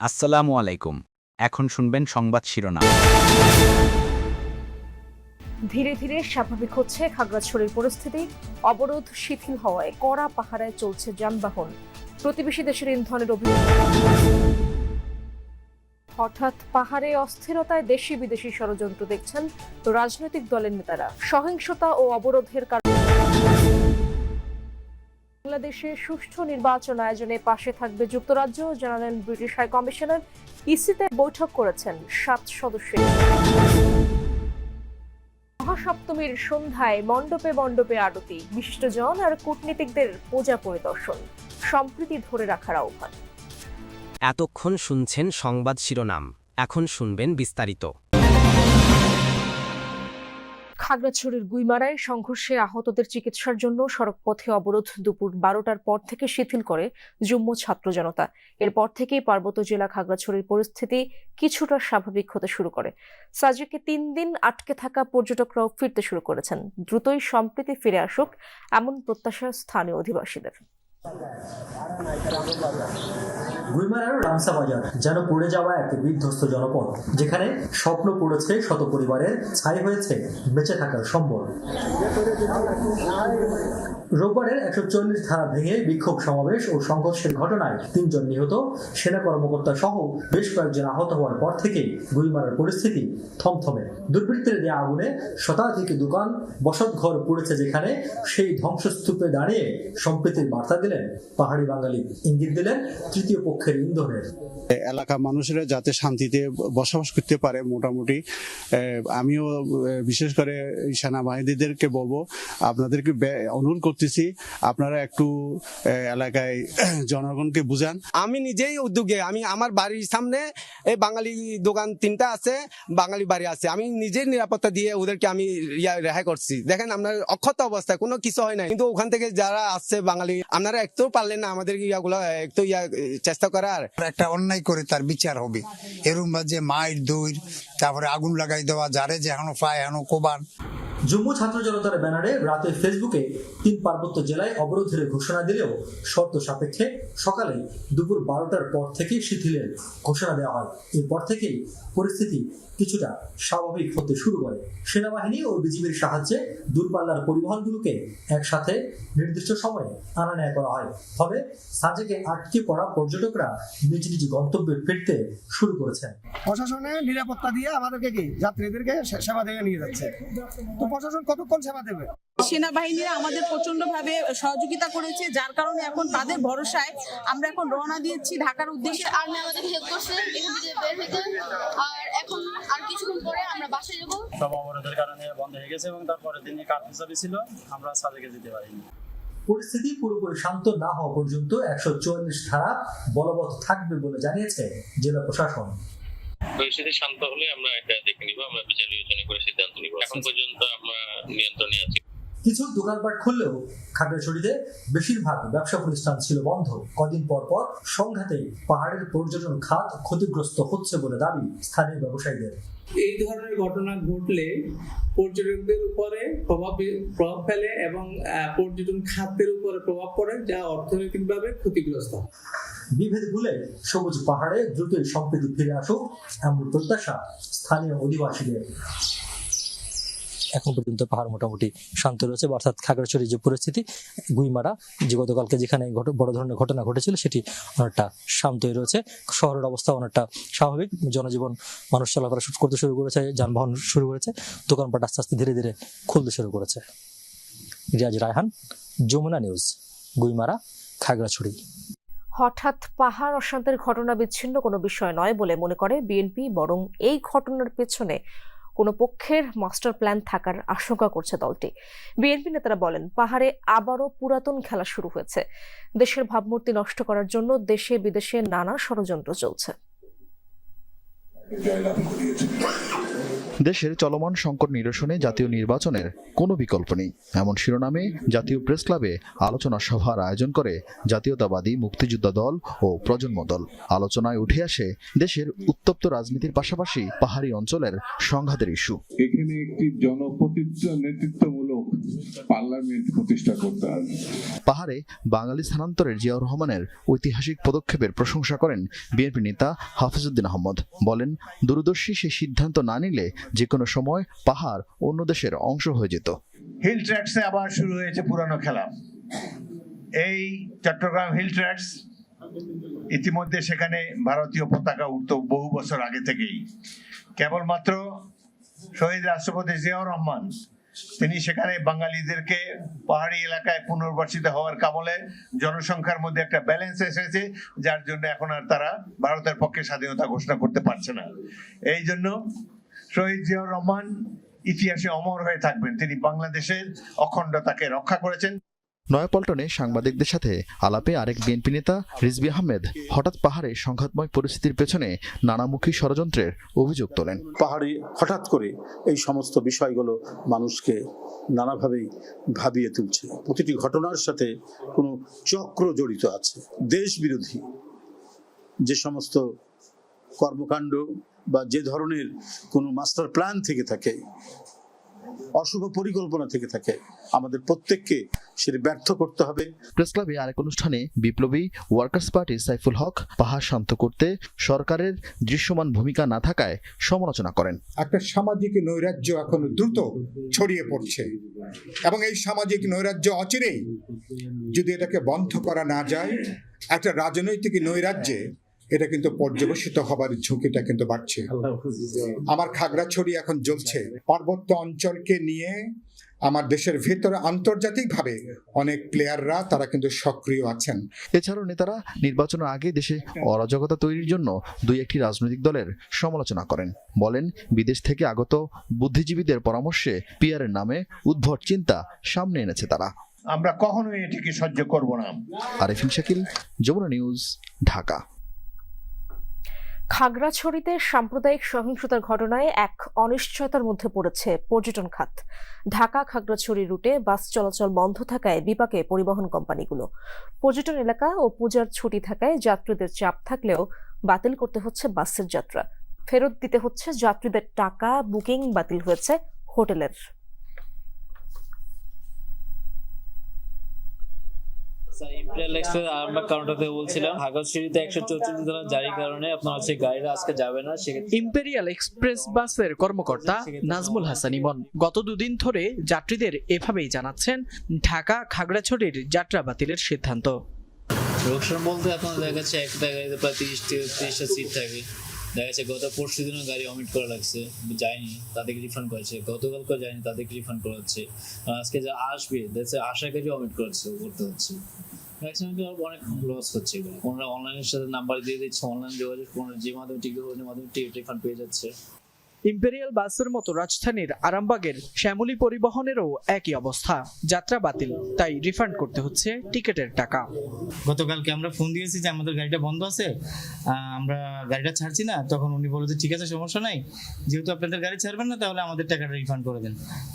আসসালামু আলাইকুম। এখন শুনবেন সংবাদ শিরোনাম। ধীরে ধীরে স্বাভাবিক হচ্ছে খাগড়াছড়ির পরিস্থিতি। অবরোধ শিথিল হওয়ায় কড়া পাহারায় চলছে যানবাহন। প্রতিবেশী দেশের ইন্ধনের অভিযোগ। হঠাৎ পাহাড়ে অস্থিরতায় দেশি বিদেশি ষড়যন্ত্র দেখছেন রাজনৈতিক দলের নেতারা। সহিংসতা ও অবরোধের কারণে বাংলাদেশে সুষ্ঠু নির্বাচন আয়োজনে পাশে থাকবে যুক্তরাজ্য, জানালেন ব্রিটিশ হাই কমিশনার। ইসিতে বৈঠক করেছেন 7 সদস্যের। মহাসপ্তমীর সন্ধ্যায় মণ্ডপে মণ্ডপে আরতি, বিশিষ্টজন আর কূটনীতিকদের পূজা পরিদর্শন, সম্প্রীতি ধরে রাখার আহ্বান। এতক্ষণ শুনছেন সংবাদ শিরোনাম, এখন শুনবেন বিস্তারিত। খাগড়াছড়ির গুইমারায় সংঘর্ষে আহতদের চিকিৎসার জন্য সড়কপথে অবরোধ দুপুর 12টার পর থেকে শিথিল করে জুম্মু ছাত্র জনতা। এরপর থেকেই পার্বত্য জেলা খাগড়াছড়ির পরিস্থিতি কিছুটা স্বাভাবিক হতে শুরু করে। সাজেকে 3 দিন আটকে থাকা পর্যটকরাও ফিরতে শুরু করেছেন। দ্রুতই সম্প্রীতি ফিরে আসুক এমন প্রত্যাশা স্থানীয় অধিবাসীদের। গুইমারার রামসা বাজার যেন পড়ে যাওয়া এক বিধ্বস্ত জনপদ, যেখানে স্বপ্ন পড়েছে শত পরিবারের, ছাই হয়েছে বেঁচে থাকার সম্বল। রোববারের 140 ধারা ভেঙে বিক্ষোভ সমাবেশ ও সংঘর্ষের ঘটনায় 3 জন নিহত, সেনা কর্মকর্তা সহ বেশ কয়েকজন আহত হওয়ার পর থেকে গুইমারার পরিস্থিতি থমথমে। দুর্বৃত্তের দেয়া আগুনে শতাধিক দোকান, বসতঘর পুড়েছে, যেখানে সেই ধ্বংসস্তূপে দাঁড়িয়ে সম্প্রীতির বার্তা দিলেন পাহাড়ি বাঙালি, ইঙ্গিত দিলেন তৃতীয় পক্ষের ইন্ধনের। এলাকার মানুষেরা যাতে শান্তিতে বসবাস করতে পারে, মোটামুটি আমিও বিশেষ করে সেনাবাহিনীদেরকে বলবো, আপনাদেরকে অনুরোধ করতেছি, আপনারা একটু এলাকায় জনগণকে বুঝান। আমি নিজেই উদ্যোগে, আমি আমার বাড়ির সামনে এই বাঙালি দোকান 3টা আছে, বাঙালি বাড়ি আছে, আমি নিজের নিরাপত্তা দিয়ে ওদেরকে আমি রেহাই করছি। দেখেন আপনার অক্ষত অবস্থায় কোনো কিছু হয় না, কিন্তু ওখান থেকে যারা আসছে বাঙালি, আপনারা একটু পারলেন না আমাদের ইয়াগুলো একটু চেষ্টা করার। একটা অন্যায় করে তার বিচার হবে, এরকম যে মায়ের দৌড়, তারপরে আগুন লাগাই দেওয়া, যারে যে এখনো পায় এখনো কোবান। জম্মু ছাত্র জনতার ব্যানারে রাতে ফেসবুকে 3 পার্বত্য জেলায় অবরোধের ঘোষণা দিলেও শর্ত সাপেক্ষে সকালে দুপুর 12টার পর থেকে শিথিলের ঘোষণা দেওয়া হয়। এরপর থেকেই পরিস্থিতি কিছুটা স্বাভাবিক হতে শুরু করে। সেনাবাহিনী ও বিজিবির সাহায্যে দূরপাল্লার পরিবহনগুলোকে একসাথে নির্দিষ্ট সময়ে আনা নেয়া করা হয়। ফলে সাজেকে আটকে পড়া পর্যটকরা নিজ নিজ গন্তব্যে ফিরতে শুরু করেছেন। প্রশাসনের নিরাপত্তা দিয়ে আমাদেরকে যাত্রীদেরকে সেবা দিয়ে নিয়ে যাচ্ছে। তো প্রশাসন কতক্ষণ সেবা দেবে? সেনাবাহিনীরা আমাদের প্রচন্ড ভাবে সহযোগিতা করেছে, যার কারণে এখন তাদের ভরসায় আমরা এখন রওনা দিয়েছি ঢাকার উদ্দেশ্যে। আর্মি আমাদের হেল্প করছে এখান থেকে বের হতে, আর এখন আর কিছুক্ষণ পরে আমরা বাসায় যাব। সব অবরোধের কারণে বন্ধ হয়ে গেছে এবং তারপরে দিনে কার্ফিউ চালু ছিল, আমরা সাজেকে যেতে পারিনি। পরিস্থিতি পুরোপুরি শান্ত না হওয়া পর্যন্ত 144 ধারা বলবৎ থাকবে বলে জানিয়েছে জেলা প্রশাসন। পরিস্থিতি শান্ত হলে আমরা এটা দেখে নিব, আমরা বিচার বিবেচনা করে সিদ্ধান্ত নিব। এখন পর্যন্ত আমরা নিয়ন্ত্রণে আছি। কিছু দোকানপাট খুললেও খাগড়াছড়িতে বেশিরভাগ ব্যবসা প্রতিষ্ঠান ছিল বন্ধ। কদিন পর পর সংঘাতে পাহাড়ের পর্যটন খাত ক্ষতিগ্রস্ত হচ্ছে বলে দাবি স্থানীয় ব্যবসায়ীদের। এই ধরনের ঘটনা ঘটলে পর্যটকদের উপরে প্রভাব ফেলে এবং পর্যটন খাতের উপরে প্রভাব পড়ে, যা অর্থনৈতিকভাবে ক্ষতিগ্রস্ত। বিভেদ ভুলে সবুজ পাহাড়ে দ্রুতই সম্প্রীতি ফিরে আসুক এমন প্রত্যাশা স্থানীয় অধিবাসীদের। এখন পর্যন্ত পাহাড় মোটামুটি শান্ত রয়েছে, অর্থাৎ খাগড়াছড়ির যে পরিস্থিতি, গুইমারা যে গতকালকে যেখানে বড় ধরনের ঘটনা ঘটেছিল সেটি অনেকটা শান্তই রয়েছে। শহরের অবস্থা অনেকটা স্বাভাবিক, জনজীবন, মানুষ চলাফেরা করতে শুরু করেছে, যানবাহন শুরু করেছে, দোকানপাট আস্তে আস্তে ধীরে ধীরে খুলতে শুরু করেছে। রিয়াজ রায়হান, যমুনা নিউজ, গুইমারা, খাগড়াছড়ি। হঠাৎ পাহাড় অশান্তির ঘটনা বিচ্ছিন্ন কোনো বিষয় নয় বলে মনে করে বিএনপি, বরং এই ঘটনার পেছনে কোনো পক্ষের মাস্টার প্ল্যান থাকার আশঙ্কা করছে দলটি। বিএনপি নেতারা বলেন, পাহাড়ে আবারও পুরাতন খেলা শুরু হয়েছে। দেশের ভাবমূর্তি নষ্ট করার জন্য দেশে বিদেশে নানা ষড়যন্ত্র চলছে। দেশের চলমান সংকট নিরসনে জাতীয় নির্বাচনের কোনো বিকল্প নেই, এমন শিরোনামে জাতীয় প্রেস ক্লাবে আলোচনা সভার আয়োজন করে জাতীয়তাবাদী মুক্তিযোদ্ধা দল ও প্রজন্ম দল। আলোচনায় উঠে আসে দেশের উত্তপ্ত রাজনীতির পাশাপাশি পাহাড়ি অঞ্চলের সংঘাতের ইস্যু। এখানে একটি জনপ্রতিনিধিত্বমূলক পার্লামেন্ট প্রতিষ্ঠা করতে হবে। পাহাড়ে বাঙালি স্থানান্তরের জিয়াউর রহমানের ঐতিহাসিক পদক্ষেপের প্রশংসা করেন বিএনপি নেতা হাফিজউদ্দিন আহমদ। বলেন, দূরদর্শী সেই সিদ্ধান্ত না নিলে যে কোনো সময় পাহাড় অন্য দেশের অংশ হয়ে যেত। হিল ট্র্যাক্সে আবার শুরু হয়েছে পুরানো খেলা। এই চট্টগ্রাম হিল ট্র্যাক্স ইতিমধ্যে সেখানে ভারতীয় পতাকা উঠত বহু বছর আগে থেকেই। কেবলমাত্র শহীদ রাষ্ট্রপতি জিয়াউর রহমান তিনি সেখানে বাঙালিদেরকে পাহাড়ি এলাকায় পুনর্বাসিত হওয়ার কামলে জনসংখ্যার মধ্যে একটা ব্যালেন্স এসেছে, যার জন্য এখন আর তারা ভারতের পক্ষে স্বাধীনতা ঘোষণা করতে পারছে না। এই জন্য শহীদ জিয়াউর রহমান ইতিহাসে অমর হয়ে থাকবেন। তিনি বাংলাদেশের অখণ্ডতাকে রক্ষা করেছেন। নয়াপল্টনে সাংবাদিকদের সাথে আলাপে আরেক বিএনপি নেতা রিজভী আহমেদ হঠাৎ পাহাড়ে সংঘাতময় পরিস্থিতির পেছনে নানামুখী ষড়যন্ত্রের অভিযোগ তোলেন। পাহাড়ে হঠাৎ করে এই সমস্ত বিষয়গুলো মানুষকে নানাভাবেই ভাবিয়ে তুলছে। প্রতিটি ঘটনার সাথে কোনো চক্র জড়িত আছে। দেশ বিরোধী যে সমস্ত কর্মকাণ্ড বা যে ধরনের কোনো মাস্টার প্ল্যান থেকে থাকে, অশুভ পরিকল্পনা থেকে থাকে, আমাদের প্রত্যেককে সেটা ব্যর্থ করতে হবে। প্রেস ক্লাবে আরেক অনুষ্ঠানে বিপ্লবী ওয়ার্কার্স পার্টি সাইফুল হক পাহাড় শান্ত করতে সরকারের দৃশ্যমান ভূমিকা না থাকায় সমালোচনা করেন। একটা সামাজিক নৈরাজ্য এখন দ্রুত ছড়িয়ে পড়ছে এবং এই সামাজিক নৈরাজ্য অচিরেই যদি এটাকে বন্ধ করা না যায়, একটা রাজনৈতিক নৈরাজ্যে এটা কিন্তু পর্যবসিত হবার ঝুঁকিটা কিন্তু বাড়ছে। আমার খাগড়াছড়ি এখন জ্বলছে। পার্বত্য অঞ্চলকে নিয়ে আমার দেশের ভেতরে আন্তর্জাতিকভাবে অনেক প্লেয়াররা তারা কিন্তু সক্রিয় আছেন। এছাড়াও নেতারা নির্বাচনের আগে দেশে অরাজকতা তৈরির জন্য দুই একটি রাজনৈতিক দলের সমালোচনা করেন। বলেন, বিদেশ থেকে আগত বুদ্ধিজীবীদের পরামর্শে পিআরের নামে উদ্ভট চিন্তা সামনে এনেছে তারা। আমরা কখনোই এটিকে সহ্য করব না। আরেফিন শাকিল, যমুনা নিউজ, ঢাকা। খাগড়াছড়িতে সাম্প্রদায়িক সহিংসতার ঘটনায় এক অনিশ্চয়তার মধ্যে পড়েছে পর্যটন খাত। ঢাকা খাগড়াছড়ি রুটে বাস চলাচল বন্ধ থাকায় বিপাকে পরিবহন কোম্পানিগুলো। পর্যটন এলাকা ও পূজার ছুটি থাকায় যাত্রীদের চাপ থাকলেও বাতিল করতে হচ্ছে বাসের যাত্রা, ফেরত দিতে হচ্ছে যাত্রীদের টাকা, বুকিং বাতিল হয়েছে হোটেলের। ইম্পেরিয়াল এক্সপ্রেস আমরা কাউন্টারতে বলছিলাম, খাগড়াছড়িতে 144 ধারা জারির কারণে আপনার হচ্ছে গাড়িটা আজকে যাবে না। ইম্পেরিয়াল এক্সপ্রেস বাসের কর্মকর্তা নাজমুল হাসান ইমন গত দুদিন ধরে যাত্রীদের এভাবেই জানাচ্ছেন ঢাকা খাগড়াছড়ির যাত্রা বাতিলের সিদ্ধান্ত। রোকসান বলতে আপনার দেখা যাচ্ছে একটা গাড়িতে প্রায় 30টা সিট থাকে। দেখা যাচ্ছে গত পরশু দিনও গাড়ি অমিট করা লাগছে, যায়নি, তাদেরকে রিফান্ড করেছে। গতকালকে যায়নি, তাদেরকে রিফান্ড করা হচ্ছে। আজকে যা আসবে দেখছে আশা গাড়ি অমিট করতে হচ্ছে। ম্যাক্সিমাম অনেক লস হচ্ছে। ওনারা অনলাইনের সাথে নাম্বার দিয়ে দিচ্ছে, অনলাইন যোগাযোগ যে মাধ্যমে টিকিট মাধ্যমে টিকিট রিফান্ড পেয়ে যাচ্ছে। ইম্পেরিয়াল বাসের মতো রাজধানীর আরামবাগের শ্যামলী পরিবহনেরও একই অবস্থা, যাত্রা বাতিল, তাই রিফান্ড করতে হচ্ছে টিকিটের টাকা। গতকালকে আমরা ফোন দিয়েছি যে আমাদের গাড়িটা বন্ধ আছে, আমরা গাড়িটা ছাড়ছি না। তখন উনি বলল যে ঠিক আছে, সমস্যা নাই, যেহেতু আপনাদের গাড়ি ছাড়বেন না তাহলে আমাদের টাকাটা রিফান্ড করে দেন।